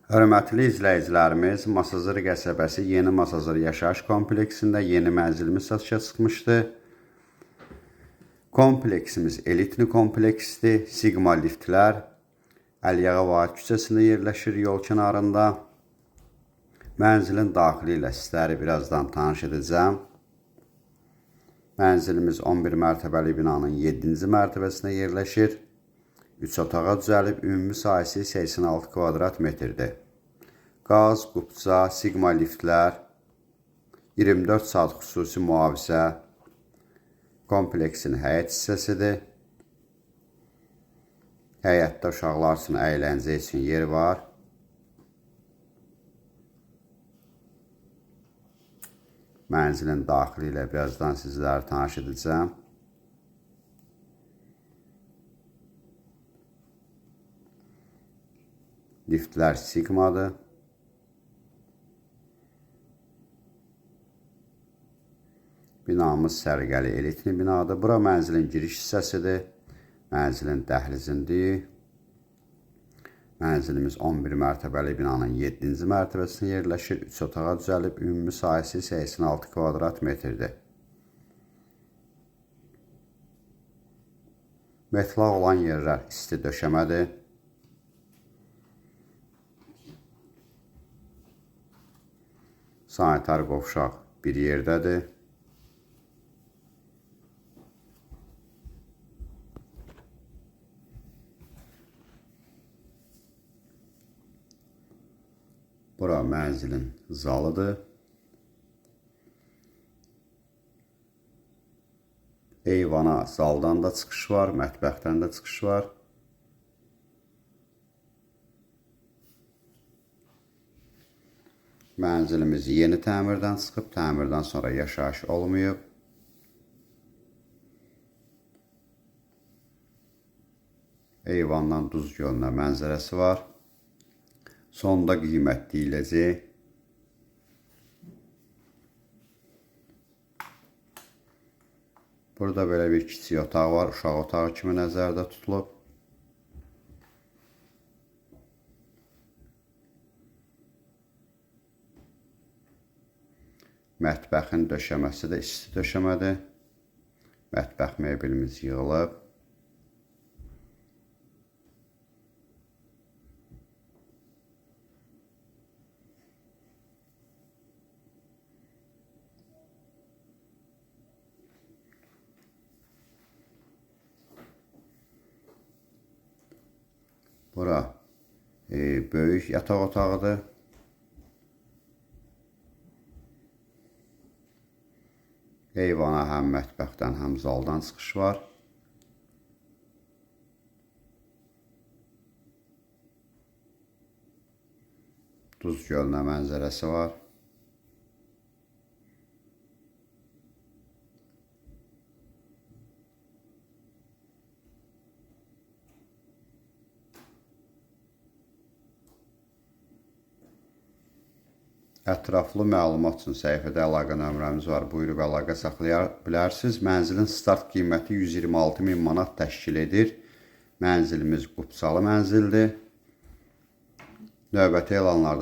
Hörmətli izləyicilərimiz, Masazır qəsəbəsi Yeni Masazır yaşayış kompleksində yeni mənzilimiz satışa çıxmışdı. Kompleksimiz elitli kompleksdir. Sigma liftlər Əliyağa Vahid küçəsində yerləşir, yol kənarında. Mənzilin daxili ilə sizləri birazdan tanış edəcəm. Mənzilimiz 11 mərtəbəli binanın 7-ci mərtəbəsində yerləşir. 3 otağa düzəlib, ümumi sahəsi 86 kvadrat metrdir. Qaz, qubça, sigma liftlər, 24 saat xüsusi mühafizə, kompleksin həyət hissəsidir. Həyətdə uşaqlar üçün əyləncə üçün yer var. Mənzilin daxili ilə birazdan sizləri tanış edəcəm. Liftlər Sigmadır. Binamız sərgəli elitli binadır. Bura mənzilin giriş hissəsidir. Mənzilin dəhlizindir. Mənzilimiz 11 mərtəbəli binanın 7-ci mərtəbəsində yerləşir. 3 otağa düzəlib, ümumi sahəsi 86 kvadrat metrdir. Metlaq olan yerlər isti döşəmədir. Sanitar qovşaq bir yerdədir. Bura mənzilin zalıdır. Eyvana zaldan da çıxış var, mətbəxdən də çıxış var. Mənzilimiz yeni təmirdən çıxıb, təmirdən sonra yaşayış olmayıb. Eyvandan Duz gölünə mənzərəsi var. Sonda qiymət deyiləcək. Burada belə bir kiçik otaq var, uşaq otağı kimi nəzərdə tutulub. Mətbəxin döşəməsi də isti döşəmədir. Mətbəx mebelimiz yığılıb. Bura böyük yataq otağıdır. Eyvana həm mətbəxdən, həm zaldan çıxış var. Duz gölünə mənzərəsi var. Ətraflı məlumat üçün səhifədə əlaqə nömrəmiz var. Buyurub əlaqə saxlaya bilərsiniz. Mənzilin start qiyməti 126.000 manat təşkil edir. Mənzilimiz qubçalı mənzildir. Növbəti elanlarda